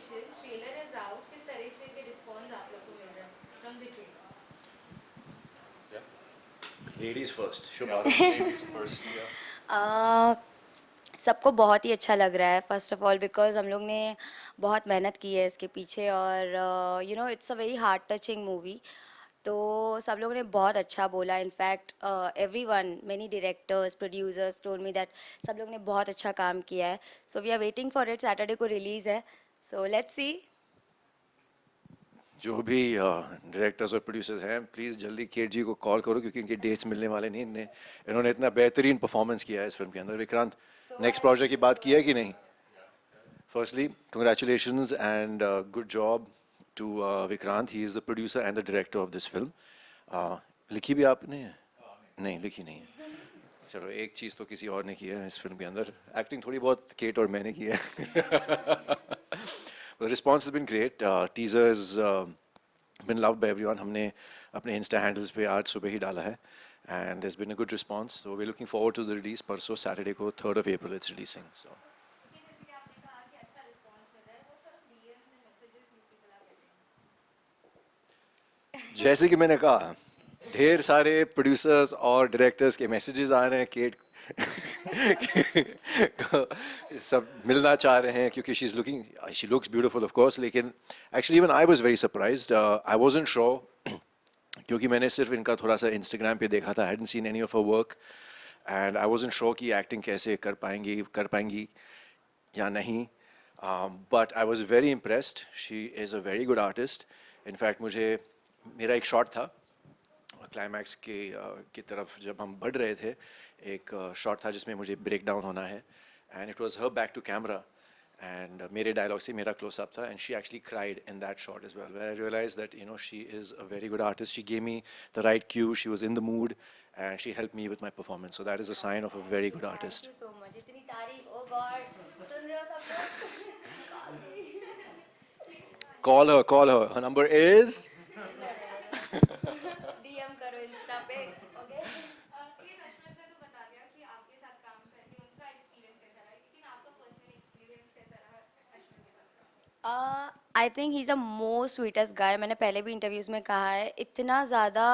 Official trailer is out, किस तरह से के रिस्पॉन्स आप लोग को मिल रहा है from the trailer? Ladies first, Yeah, Shubha. ladies first. Yeah. आ, सबको बहुत ही अच्छा लग रहा है फर्स्ट ऑफ ऑल बिकॉज हम लोग ने बहुत मेहनत की है इसके पीछे और you know it's a very heart touching movie. तो सब लोगों ने बहुत अच्छा बोला। In fact everyone many directors producers told me that सब लोग ने बहुत अच्छा काम किया है। So we are waiting for it, Saturday को रिलीज़ है। So let's see. जो भी डायरेक्टर्स और प्रोड्यूसर्स हैं, प्लीज़ जल्दी केट जी को कॉल करो क्योंकि इनके डेट्स मिलने वाले नहीं। इन्होंने इतना बेहतरीन परफॉर्मेंस किया है इस फिल्म के अंदर। विक्रांत, सो नेक्स्ट प्रोजेक्ट की बात की है कि नहीं? Firstly congratulations and good job to Vikrant. He is the producer and the director of this film. लिखी भी आपने है? नहीं, लिखी नहीं है। चलो, एक चीज़ तो किसी और ने की है इस फिल्म के अंदर। एक्टिंग थोड़ी बहुत केट और मैंने की है। The response has been great. Teasers been loved by everyone. हमने अपने इंस्टा हैंडल्स पे आज सुबह ही डाला है and there's been a good response. So we're looking forward to the release. परसों सैटरडे को 3rd of April it's releasing. So कि जैसे कि आपने कहा कि अच्छा रिस्पॉन्स मिल रहा है, what sort of DMs and messages you people are getting? जैसे कि मैंने कहा, ढेर सारे प्रोड्यूसर्स और डायरेक्टर्स के मैसेजेस आ रहे हैं केट को सब मिलना चाह रहे हैं क्योंकि she looks beautiful of course. लेकिन actually even I was very surprised. I wasn't sure क्योंकि मैंने सिर्फ इनका थोड़ा सा इंस्टाग्राम पे देखा था। I hadn't seen any of her work and I wasn't sure कि एक्टिंग कैसे कर पाएंगी या नहीं। But I was very impressed. She is a very good artist. In fact मुझे मेरा एक शॉट था क्लाइमैक्स की तरफ जब हम बढ़ रहे थे। एक शॉट था जिसमें मुझे ब्रेक डाउन होना है and it was her back to camera and मेरे डायलॉग से मेरा क्लोजअप था and she actually cried in that shot as well. I realise that she is a very good artist. She gave me the right cue, she was in the mood and she help me with my performance. So that is a sign of a very good thank artist. You so much, इतनी तारीफ। ओ God, सुन रहे हो सब लोग? Call me. Call her. Her number is DM करो Insta पे। Okay. कि अश्वथ ने तो बता दिया कि आपके साथ काम करके उनका एक्सपीरियंस कैसा रहा है, लेकिन आपका पर्सनल एक्सपीरियंस कैसा रहा अश्विन के साथ काम करके? I think he is a most sweetest guy. मैंने पहले भी इंटरव्यूज़ में कहा है, इतना ज़्यादा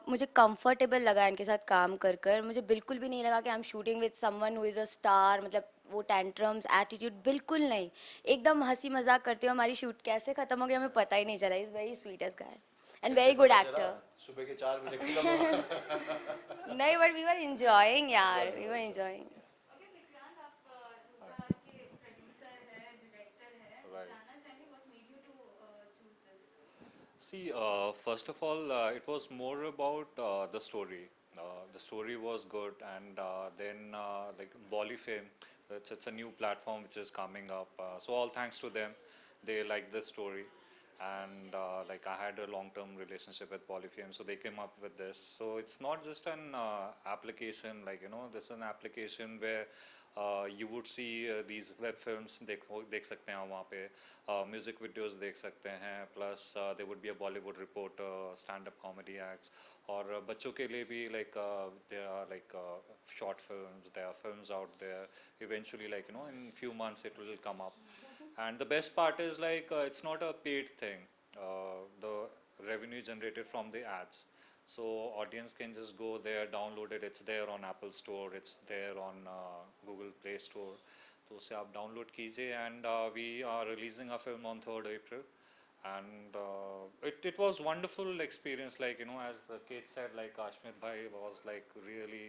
मुझे कंफर्टेबल लगा इनके साथ काम कर कर। मुझे बिल्कुल भी नहीं लगा कि I am shooting with someone who is a star. मतलब वो टेंट्रम्स एटीट्यूड बिल्कुल नहीं। एकदम हंसी मजाक करते हुए हमारी शूट कैसे ख़त्म हो गई हमें पता ही नहीं चला। Is very sweetest guy and very good actor. सुबह के 4 बजे खत्म। नहीं, बट वी वर इंजॉइंग यार, we were enjoying. Okay Vikrant, आप जो कहा कि प्रोड्यूसर है, डायरेक्टर है, Right. जानना चाहेंगे what made you to choose this? See, first of all, it was more about the story. The story was good, and then like Bolly Fame, it's a new platform which is coming up. So all thanks to them, they liked the story, and like I had a long-term relationship with Polyfame, so they came up with this. So it's not just an application, like this is an application where you would see these web films देख सकते हैं वहाँ पे music videos देख सकते हैं plus they would be a Bollywood reporter stand up comedy acts और बच्चों के लिए भी like they are like short films, there are films out there eventually like in few months it will come up and the best part is like it's not a paid thing. The revenue generated from the ads, so audience can just go there, download it. It's there on Apple Store. It's there on Google Play Store. तो उसे आप download कीजिए and we are releasing a film on 3rd April and it was wonderful experience like as Kate said like Ashmit bhai was like really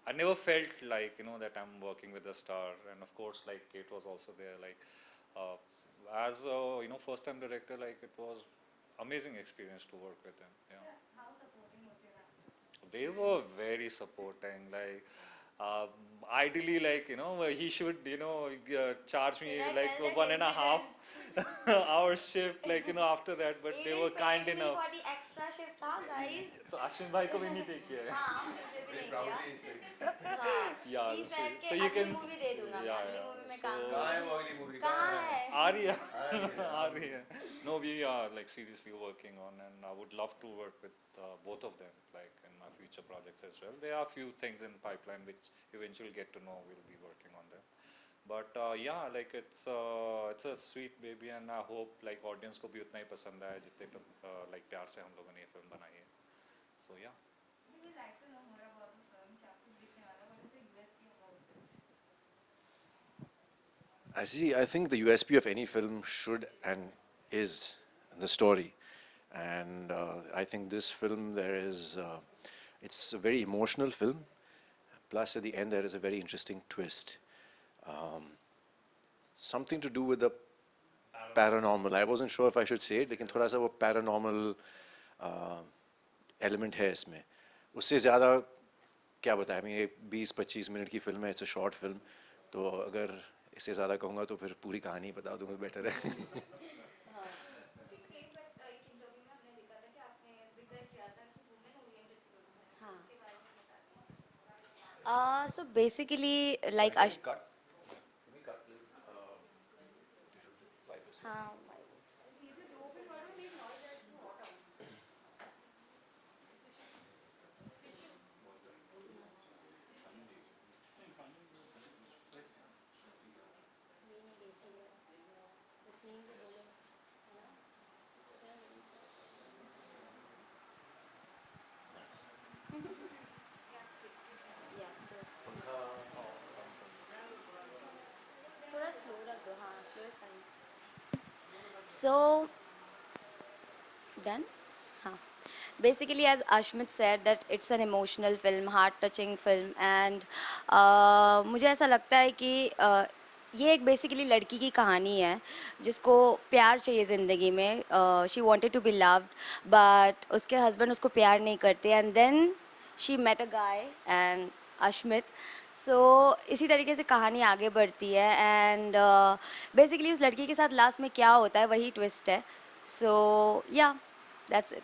I never felt like that I'm working with a star and of course like Kate was also there like uh, as a first time director like it was amazing experience to work with them. Yeah, How supporting was your actor? they were very supporting like um, ideally like he should charge me Should I like tell that one and a half incident? hour shift like after that but He they were didn't kind paid me enough. for the extra shift, हाँ guys? तो अश्विन भाई को भी नहीं पे किया है. हाँ, उसे भी नहीं किया। Proudly saying. हाँ, Yeah, he so, said कि so you अगली can मूवी दे दूंगा मैं, yeah अगली yeah मूवी में so काम कहाँ है करूंगा। वो अगली मूवी? कहाँ है? आ रही है आ रही है, आ रही है. No, we are like seriously working on and I would love to work with both of them like in my future projects as well. There are few things in pipeline which eventually get to know we'll be working on them. But yeah, like it's a sweet baby, and I hope like audience को भी उतना ही पसंद आए जितने like प्यार से हम लोगों ने ये film बनाई है. So yeah. We would like to know more about the film. क्या कुछ देखने वाला? What is the USP about this? I think the USP of any film should and is the story, and I think this film it's a very emotional film. Plus, at the end, there is a very interesting twist. Um, Something to do with the paranormal. I wasn't sure if I should say it, लेकिन थोड़ा सा वो paranormal element है इसमें. उससे ज़्यादा क्या बताएं? I mean, ये 20-25 मिनट की फिल्म है. It's a short film. तो अगर इससे ज़्यादा कहूँगा तो फिर पूरी कहानी बता दूँगा बेटर है. एक इंटरव्यू में हमने देखा था कि आपने जिक्र किया था कि वुमेन ओरिएंटेड फिल्म है. हाँ. इसके बारे में बताइए. So basically, like Cut. हाँ. These are open bottom. These not that bottom. थोड़ा slow रख दो, हाँ, slow is fine. So, done? हाँ. Basically, as Ashmit said, that it's an emotional film, heart-touching film, and मुझे ऐसा लगता है कि ये एक बेसिकली लड़की की कहानी है जिसको प्यार चाहिए ज़िंदगी में. She wanted to be loved but उसके हस्बैंड उसको प्यार नहीं करते, and then she met a guy and Ashmit. So इसी तरीके से कहानी आगे बढ़ती है, एंड बेसिकली उस लड़की के साथ लास्ट में क्या होता है वही ट्विस्ट है. सो या that's it.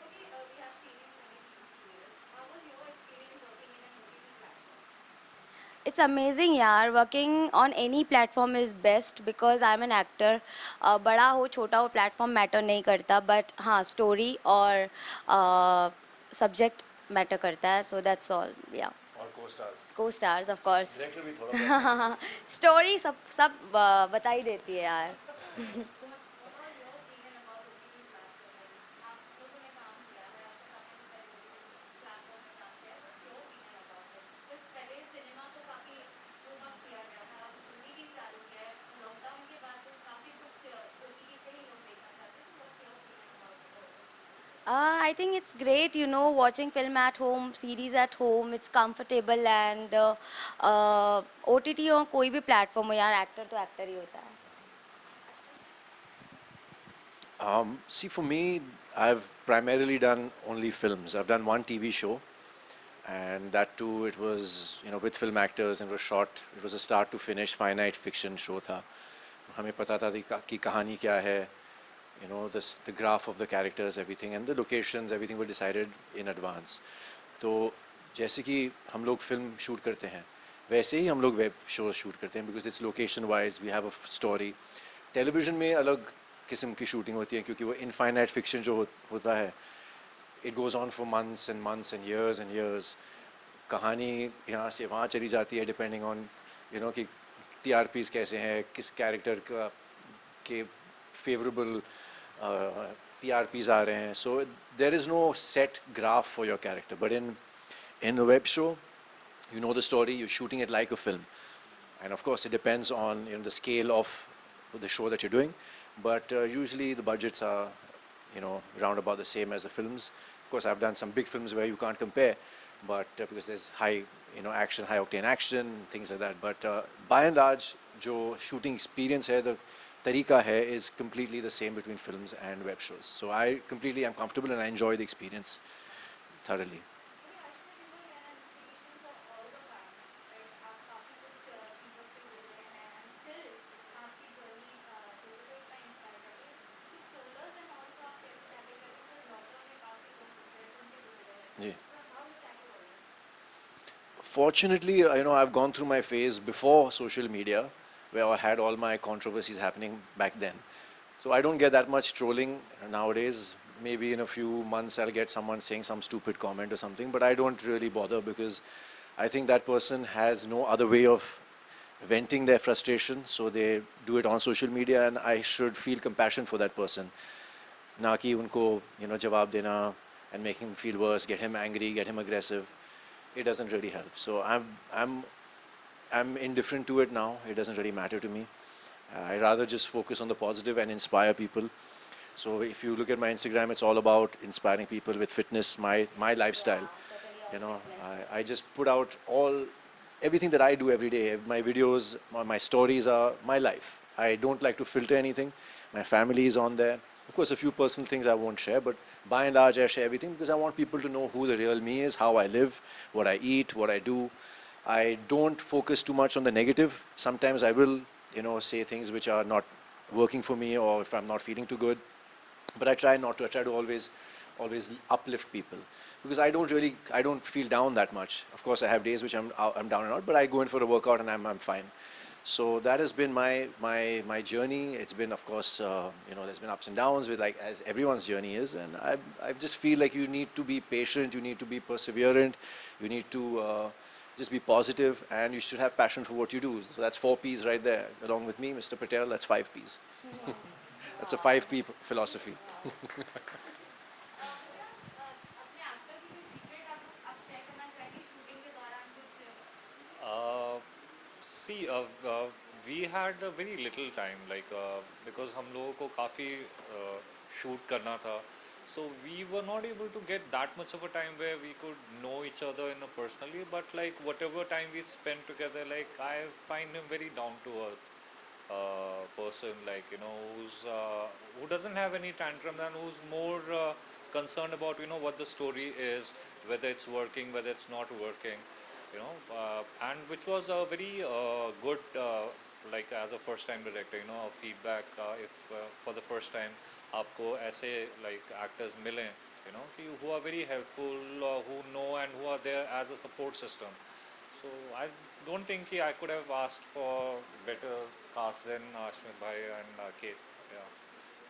Okay, we have seen you in many TV serials. How was your experience working in an OTT platform? It's amazing यार. Working on any platform is best because I'm an actor. बड़ा हो छोटा हो platform matter नहीं करता, but हाँ story और subject matter करता है. So that's all. या और co-stars. को स्टार्स ऑफ कोर्स. Director भी थोड़ा. स्टोरी सब बता ही देती है यार. What was your opinion about OTT platform? आप लोगों ने काम किया है, आपने काफी सारे प्लेटफॉर्म में काम किया है. What's your opinion about it? Because पहले सिनेमा तो काफी boom up किया गया था, अब OTT चालू किया है. लॉकडाउन के बाद तो काफी कुछ OTT पे ही लोग देखना चाहते हैं. So what's your opinion about it? I think it's great, watching film at home, series at home. It's comfortable, and OTT हो कोई भी प्लेटफॉर्म हो यार, एक्टर तो एक्टर ही होता है. See, for me, I've primarily done only films. I've done one TV show, and that too, it was with film actors, and it was short. It was a start to finish finite fiction show था. हमें पता था कि कहानी क्या है, the graph of the characters, everything, and the locations, everything were decided in advance. तो जैसे कि हम लोग फिल्म शूट करते हैं, वैसे ही हम लोग वेब शो शूट करते हैं, because it's location wise, we have a story. Television में अलग किस्म की शूटिंग होती है क्योंकि वो इनफाइनाइट फिक्शन जो होता है, it goes on for months and months and years. कहानी यहाँ से वहाँ चली जाती है depending on कि TRPs कैसे हैं, किस कैरेक्टर का के favorable TRPs आ रहे हैं. So there is no set graph for your character, but in a web show, you know the story, you're shooting it like a film, and of course it depends on the scale of the show that you're doing, but usually the budgets are round about the same as the films. Of course, I've done some big films where you can't compare, but because there's high action, high octane action, things like that. But by and large, जो shooting experience है, the तरीका है is completely the same between films and web shows. So I completely am comfortable and I enjoy the experience thoroughly. Okay, Ashwin, you were an inspiration for all the fans, right? आप काफी कुछ चीजों से गुजरे हैं, and still आपकी journey लोगों को इतना inspire करती है. तो trailers and all को आप कैसे tackle करते हैं? तो lockdown में काफी लोग depression से गुजरे हैं. जी. So how you tackle all this? Fortunately, I've gone through my phase before social media, where I had all my controversies happening back then. So I don't get that much trolling nowadays. Maybe in a few months I'll get someone saying some stupid comment or something, but I don't really bother because I think that person has no other way of venting their frustration, so they do it on social media, and I should feel compassion for that person. ना कि उनको जवाब देना and make him feel worse, get him angry, get him aggressive. It doesn't really help. So I'm indifferent to it now. It doesn't really matter to me. I rather just focus on the positive and inspire people. So if you look at my Instagram, it's all about inspiring people with fitness, my lifestyle. I just put out everything that I do every day. My videos, my stories are my life. I don't like to filter anything. My family is on there. Of course, a few personal things I won't share, but by and large, I share everything because I want people to know who the real me is, how I live, what I eat, what I do. I don't focus too much on the negative. Sometimes I will, say things which are not working for me, or if I'm not feeling too good. But I try not to. I try to always uplift people, because I don't feel down that much. Of course, I have days which I'm down and out, but I go in for a workout and I'm fine. So that has been my journey. It's been, of course, there's been ups and downs with, like, as everyone's journey is, and I just feel like you need to be patient, you need to be perseverant, you need to just be positive, and you should have passion for what you do. So that's 4 P's right there. Along with me, Mr. Patel, that's 5 P's. That's a 5 P philosophy. अपने actor की कोई secret आप share करना चाहेंगे shooting के दौरान कुछ Uh, See, we had a very little time, like because हम लोगों को काफ़ी shoot करना था, so we were not able to get that much of a time where we could know each other in a personally. But like whatever time we spent together, like I find him very down to earth person, like who doesn't have any tantrum and who's more concerned about what the story is, whether it's working, whether it's not working. And which was a very good, like as a first time director, feedback, if for the first time आपको ऐसे like actors मिलें, who are very helpful, who know and who are there as a support system. So I don't think I could have asked for better cast than Ashmit Bhai and Kate. Yeah.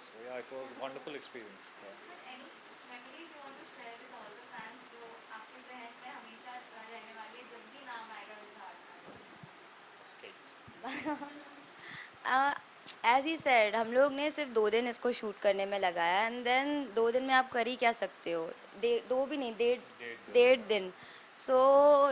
So yeah, it was a wonderful experience. Yeah. any memories you want to share with all the fans जो आपके जहन में हमेशा रहने वाली है जब भी नाम आएगा रुद्र एज ही सेड, हम लोग ने सिर्फ 2 दिन इसको शूट करने में लगाया, एंड देन 2 दिन में आप कर ही क्या सकते हो, 2 भी नहीं, 1.5 दिन. So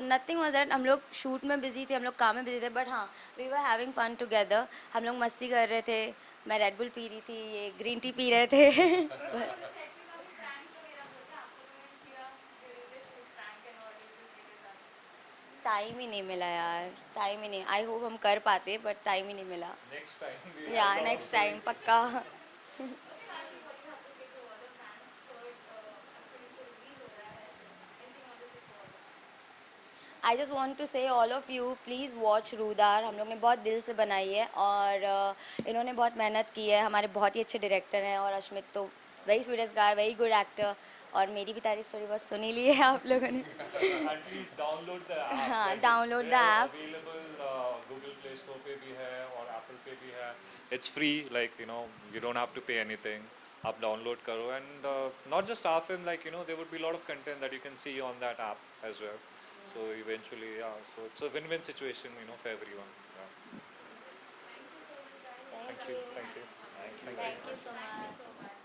nothing was that. हम लोग शूट में बिजी थे, हम लोग काम में बिजी थे, बट हाँ, we were having fun together. हम लोग मस्ती कर रहे थे, मैं रेड बुल पी रही थी, ये ग्रीन टी पी रहे थे. बस टाइम ही नहीं मिला यार, टाइम ही नहीं. आई होप हम कर पाते, बट टाइम ही नहीं मिला. Next time we या have a lot next of time stories. पक्का. I just want to say all of you please watch Rudaar. हम लोग ने बहुत दिल से बनाई है, और इन्होंने बहुत मेहनत की है. हमारे बहुत ही अच्छे डायरेक्टर हैं, और अश्मित तो वेरी स्वीटेस्ट गाय, वेरी गुड एक्टर. और मेरी भी तारीफ थोड़ी बहुत सुनी ली है आप लोगों ने. At least download the app. हाँ, like download it's the there, app. Available Google Play Store पे भी है और Apple पे भी है. It's free, like you don't have to pay anything. आप download करो, and not just our film, like there would be a lot of content that you can see on that app as well. So eventually, yeah. So it's a win-win situation, for everyone. Yeah. Thank you. Thank you. Thank you so much. so much.